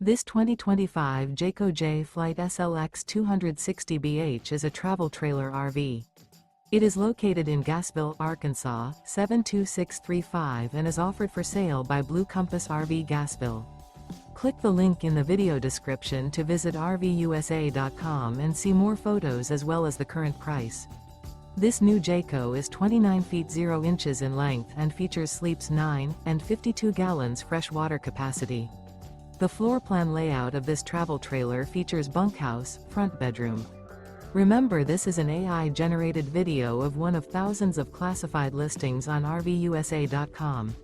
This 2025 Jayco Jay Flight SLX 260BH is a travel trailer RV. It is located in Gassville, Arkansas, 72635 and is offered for sale by Blue Compass RV Gassville. Click the link in the video description to visit RVUSA.com and see more photos as well as the current price. This new Jayco is 29 feet 0 inches in length and features sleeps 9 and 52 gallons fresh water capacity. The floor plan layout of this travel trailer features bunkhouse, front bedroom. Remember, this is an AI-generated video of one of thousands of classified listings on RVUSA.com.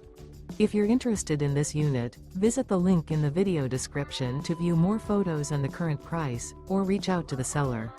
If you're interested in this unit, visit the link in the video description to view more photos and the current price, or reach out to the seller.